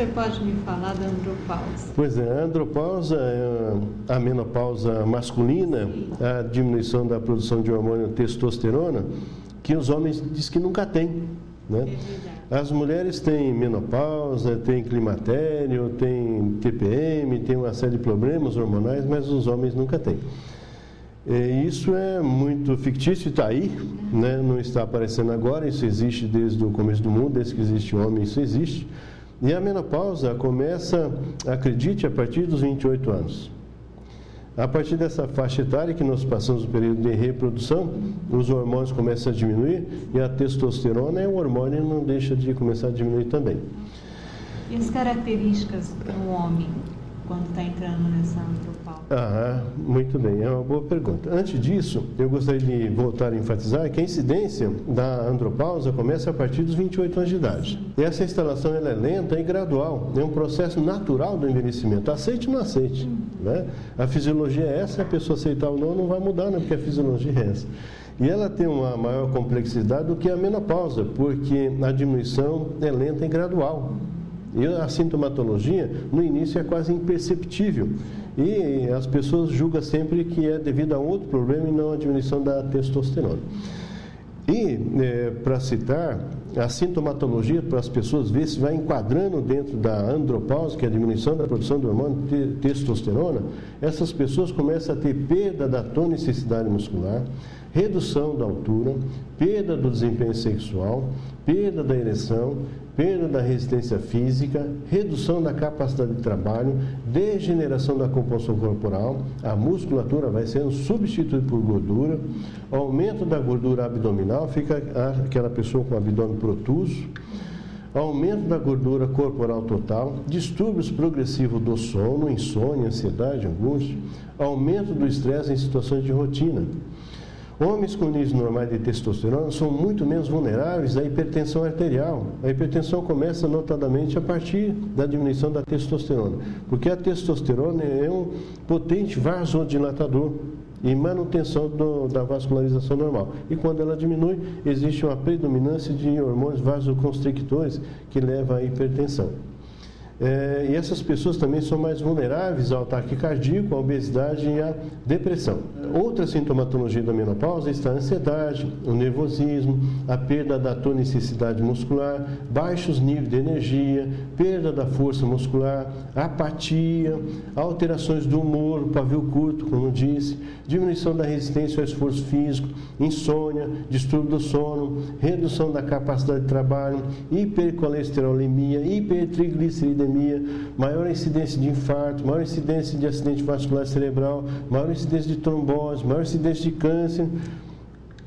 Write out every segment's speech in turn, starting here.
senhor pode me falar da andropausa? Pois é, a andropausa é a menopausa masculina, a diminuição da produção de hormônio testosterona, que os homens dizem que nunca têm, né? As mulheres têm menopausa, têm climatério, têm TPM, têm uma série de problemas hormonais, mas os homens nunca têm. Isso é muito fictício, está aí, né? Não está aparecendo agora, isso existe desde o começo do mundo, desde que existe homem, isso existe. E a menopausa começa, acredite, a partir dos 28 anos. A partir dessa faixa etária que nós passamos o período de reprodução, os hormônios começam a diminuir e a testosterona é um hormônio e não deixa de começar a diminuir também. E as características do homem quando está entrando nessa andropausa? Muito bem, é uma boa pergunta. Antes disso, eu gostaria de voltar a enfatizar que a incidência da andropausa começa a partir dos 28 anos de idade. E essa instalação ela é lenta e gradual, é um processo natural do envelhecimento, aceite ou não aceite, né? A fisiologia é essa, a pessoa aceitar ou não vai mudar, né? Porque a fisiologia é essa. E ela tem uma maior complexidade do que a menopausa, porque a diminuição é lenta e gradual. E a sintomatologia, no início, é quase imperceptível. E as pessoas julgam sempre que é devido a outro problema e não a diminuição da testosterona. E, para citar, a sintomatologia, para as pessoas ver se vai enquadrando dentro da andropausa, que é a diminuição da produção do hormônio testosterona, essas pessoas começam a ter perda da tonicidade muscular, redução da altura, perda do desempenho sexual, perda da ereção, perda da resistência física, redução da capacidade de trabalho, degeneração da composição corporal, a musculatura vai sendo substituída por gordura, aumento da gordura abdominal, fica aquela pessoa com o abdômen protuso, aumento da gordura corporal total, distúrbios progressivos do sono, insônia, ansiedade, angústia, aumento do estresse em situações de rotina. Homens com níveis normais de testosterona são muito menos vulneráveis à hipertensão arterial. A hipertensão começa notadamente a partir da diminuição da testosterona, porque a testosterona é um potente vasodilatador e manutenção da vascularização normal. E quando ela diminui, existe uma predominância de hormônios vasoconstrictores que leva à hipertensão. E essas pessoas também são mais vulneráveis ao ataque cardíaco, à obesidade e à depressão. Outra sintomatologia da menopausa está a ansiedade, o nervosismo, a perda da tonicidade muscular, baixos níveis de energia, perda da força muscular, apatia, alterações do humor, pavio curto, como disse, diminuição da resistência ao esforço físico, insônia, distúrbio do sono, redução da capacidade de trabalho, hipercolesterolemia, hipertrigliceridemia, maior incidência de infarto, maior incidência de acidente vascular cerebral, maior incidência de trombose, maior incidência de câncer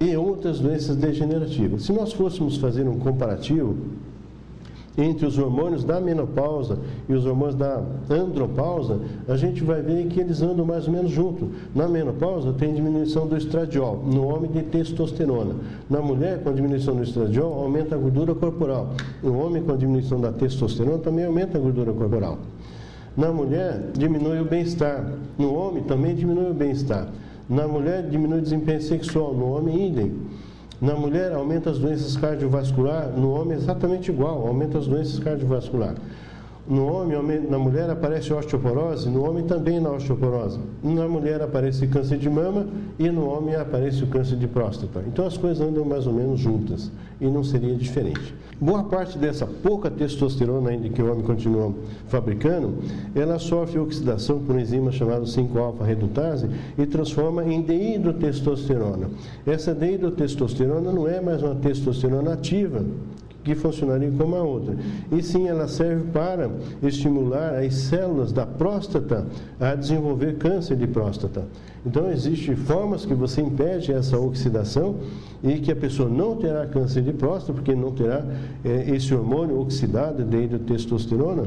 e outras doenças degenerativas. Se nós fôssemos fazer um comparativo entre os hormônios da menopausa e os hormônios da andropausa, a gente vai ver que eles andam mais ou menos juntos. Na menopausa tem diminuição do estradiol, no homem de testosterona. Na mulher, com a diminuição do estradiol, aumenta a gordura corporal. No homem, com a diminuição da testosterona, também aumenta a gordura corporal. Na mulher, diminui o bem-estar. No homem, também diminui o bem-estar. Na mulher, diminui o desempenho sexual. No homem, idem. Na mulher, aumenta as doenças cardiovasculares, no homem exatamente igual, aumenta as doenças cardiovasculares. No homem, na mulher aparece osteoporose, no homem também na osteoporose. Na mulher aparece câncer de mama e no homem aparece o câncer de próstata. Então as coisas andam mais ou menos juntas e não seria diferente. Boa parte dessa pouca testosterona ainda que o homem continua fabricando, ela sofre oxidação por uma enzima chamada 5-alfa-redutase e transforma em deidrotestosterona. Essa deidrotestosterona não é mais uma testosterona ativa, que funcionaria como a outra. E sim, ela serve para estimular as células da próstata a desenvolver câncer de próstata. Então, existem formas que você impede essa oxidação e que a pessoa não terá câncer de próstata, porque não terá esse hormônio oxidado de testosterona.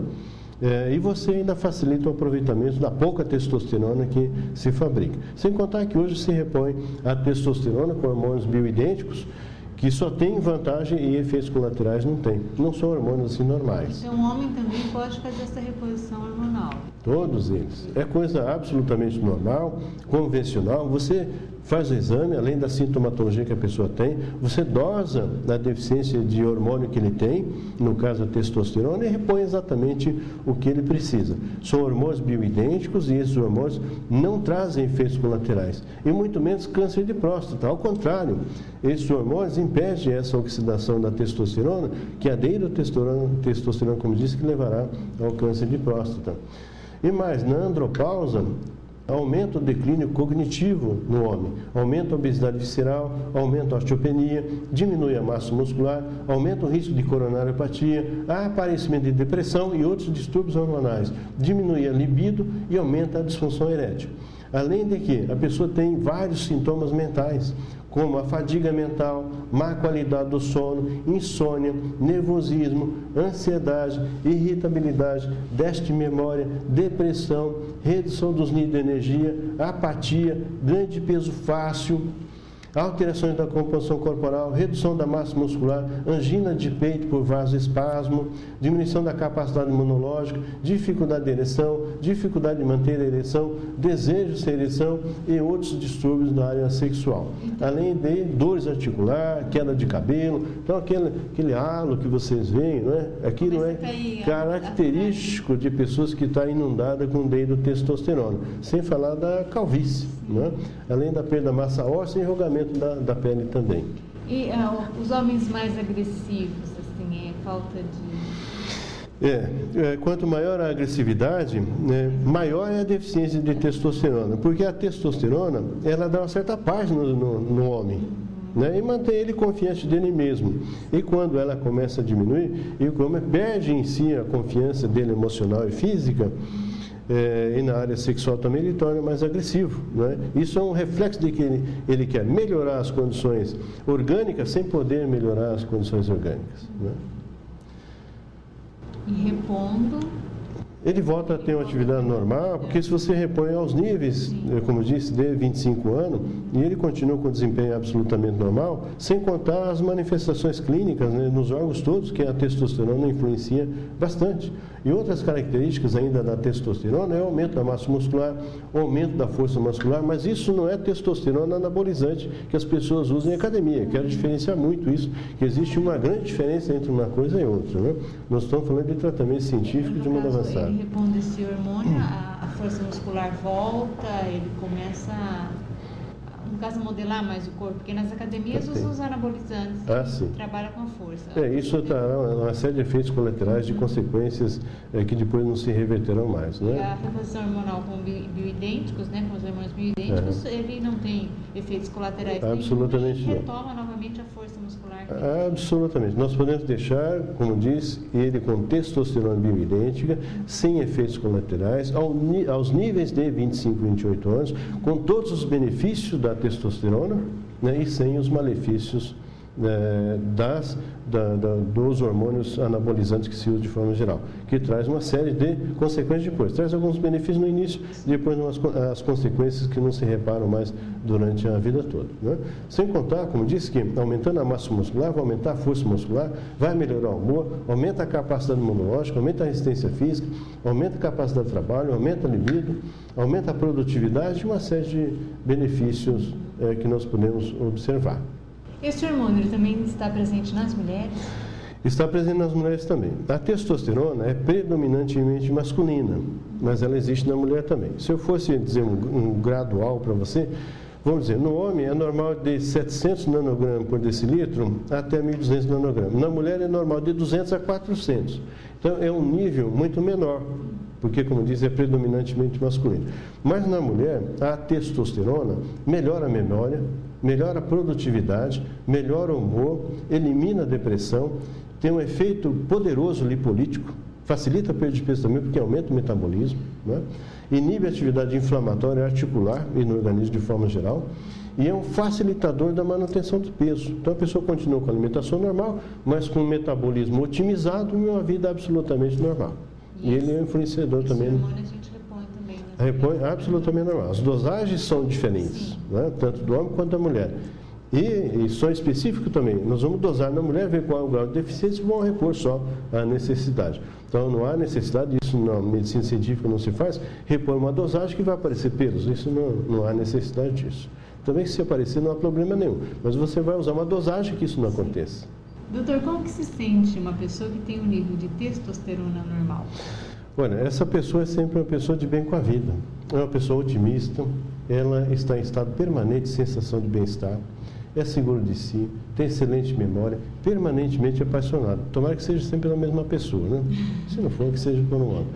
E você ainda facilita o aproveitamento da pouca testosterona que se fabrica. Sem contar que hoje se repõe a testosterona com hormônios bioidênticos, que só tem vantagem e efeitos colaterais não tem. Não são hormônios assim normais. Então, o homem também pode fazer essa reposição hormonal? Todos eles. É coisa absolutamente normal, convencional. Você faz o exame, além da sintomatologia que a pessoa tem, você dosa a deficiência de hormônio que ele tem, no caso a testosterona, e repõe exatamente o que ele precisa. São hormônios bioidênticos e esses hormônios não trazem efeitos colaterais, e muito menos câncer de próstata. Ao contrário, esses hormônios impedem essa oxidação da testosterona, que é a testosterona, como disse, que levará ao câncer de próstata. E mais, na andropausa, aumenta o declínio cognitivo no homem, aumenta a obesidade visceral, aumenta a osteopenia, diminui a massa muscular, aumenta o risco de coronariopatia, aparecimento de depressão e outros distúrbios hormonais, diminui a libido e aumenta a disfunção erétil. Além de que a pessoa tem vários sintomas mentais, como a fadiga mental, má qualidade do sono, insônia, nervosismo, ansiedade, irritabilidade, déficit de memória, depressão, redução dos níveis de energia, apatia, ganho de peso fácil, alterações da composição corporal, redução da massa muscular, angina de peito por vasoespasmo, diminuição da capacidade imunológica, dificuldade de ereção, dificuldade de manter a ereção, desejo sem ereção e outros distúrbios da área sexual. Além de dores articulares, queda de cabelo, então aquele halo que vocês veem, não é? Aquilo é característico de pessoas que estão inundadas com dehidrotestosterona, sem falar da calvície, não é? Além da perda da massa óssea e enrugamento da pele também. E os homens mais agressivos, assim, falta de... Quanto maior a agressividade, maior é a deficiência de testosterona, porque a testosterona, ela dá uma certa paz no homem, né, e mantém ele confiante dele mesmo. E quando ela começa a diminuir, e o homem perde em si a confiança dele emocional e física, e na área sexual também ele torna mais agressivo, né? Isso é um reflexo de que ele quer melhorar as condições orgânicas sem poder melhorar as condições orgânicas, né? E repondo, ele volta a ter uma atividade normal, porque se você repõe aos níveis, como eu disse, de 25 anos, e ele continua com desempenho absolutamente normal, sem contar as manifestações clínicas, né, nos órgãos todos, que a testosterona influencia bastante. E outras características ainda da testosterona é o aumento da massa muscular, o aumento da força muscular, mas isso não é testosterona anabolizante que as pessoas usam em academia. Quero diferenciar muito isso, que existe uma grande diferença entre uma coisa e outra, né? Nós estamos falando de tratamento científico de mundo avançado. Ele repondo esse hormônio, a força muscular volta, ele começa no caso, modelar mais o corpo, porque nas academias usam os anabolizantes, trabalha com a força. Isso trará uma série de efeitos colaterais, de consequências que depois não se reverterão mais, né? E a reposição hormonal com bioidênticos, né, com os hormônios bioidênticos, ele não tem efeitos colaterais. Absolutamente não. Retoma novamente a força muscular. Absolutamente. Nós podemos deixar, como diz, ele com testosterona bioidêntica, sem efeitos colaterais, aos níveis de 25, 28 anos, com todos os benefícios da testosterona, né, e sem os malefícios dos hormônios anabolizantes que se usam de forma geral, que traz uma série de consequências depois. Traz alguns benefícios no início e depois as consequências que não se reparam mais durante a vida toda, né? Sem contar, como disse, que aumentando a massa muscular, vai aumentar a força muscular, vai melhorar o humor, aumenta a capacidade imunológica, aumenta a resistência física, aumenta a capacidade de trabalho, aumenta a libido, aumenta a produtividade e uma série de benefícios que nós podemos observar. Esse hormônio ele também está presente nas mulheres? Está presente nas mulheres também. A testosterona é predominantemente masculina, mas ela existe na mulher também. Se eu fosse dizer um gradual para você, vamos dizer, no homem é normal de 700 nanogramas por decilitro até 1.200 nanogramas. Na mulher é normal de 200 a 400. Então é um nível muito menor, porque, como diz, é predominantemente masculino. Mas na mulher, a testosterona melhora a memória, melhora a produtividade, melhora o humor, elimina a depressão, tem um efeito poderoso lipolítico, facilita a perda de peso também, porque aumenta o metabolismo, né? Inibe a atividade inflamatória articular e no organismo de forma geral, e é um facilitador da manutenção do peso. Então a pessoa continua com a alimentação normal, mas com um metabolismo otimizado e uma vida absolutamente normal. E ele é um influenciador também. Esse hormônio a gente repõe também. Repõe absolutamente normal. As dosagens são diferentes, né? Tanto do homem quanto da mulher. E só específico também, nós vamos dosar na mulher, ver qual é o grau de deficiência e vamos repor só a necessidade. Então não há necessidade, isso na medicina científica não se faz, repor uma dosagem que vai aparecer pelos, isso não há necessidade disso. Também se aparecer não há problema nenhum, mas você vai usar uma dosagem que isso não aconteça. Doutor, como que se sente uma pessoa que tem um nível de testosterona normal? Olha, essa pessoa é sempre uma pessoa de bem com a vida, é uma pessoa otimista, ela está em estado permanente de sensação de bem-estar, é seguro de si, tem excelente memória, permanentemente apaixonado. Tomara que seja sempre a mesma pessoa, né? Se não for, que seja por um ano.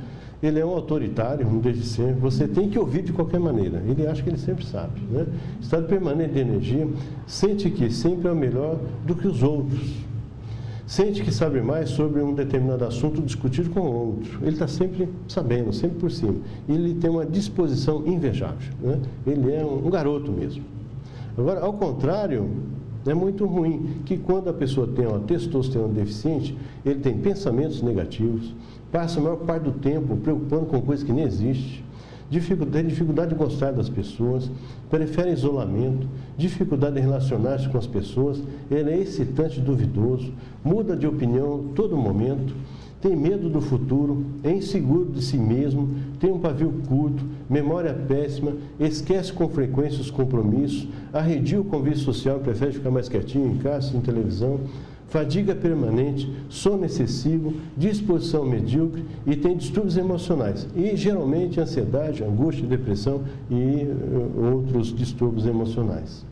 Ele é um autoritário, não deixe de ser, você tem que ouvir de qualquer maneira, ele acha que ele sempre sabe, né? Estado permanente de energia, sente que sempre é o melhor do que os outros. Sente que sabe mais sobre um determinado assunto discutido com o outro. Ele está sempre sabendo, sempre por cima. Ele tem uma disposição invejável, né? Ele é um garoto mesmo. Agora, ao contrário, é muito ruim que quando a pessoa tem uma testosterona deficiente, ele tem pensamentos negativos, passa a maior parte do tempo preocupando com coisas que nem existem, tem dificuldade de gostar das pessoas, prefere isolamento, dificuldade de relacionar-se com as pessoas, ele é excitante e duvidoso, muda de opinião a todo momento, tem medo do futuro, é inseguro de si mesmo, tem um pavio curto, memória péssima, esquece com frequência os compromissos, arredia o convívio social, prefere ficar mais quietinho em casa, em televisão, fadiga permanente, sono excessivo, disposição medíocre e tem distúrbios emocionais. E geralmente ansiedade, angústia, depressão e outros distúrbios emocionais.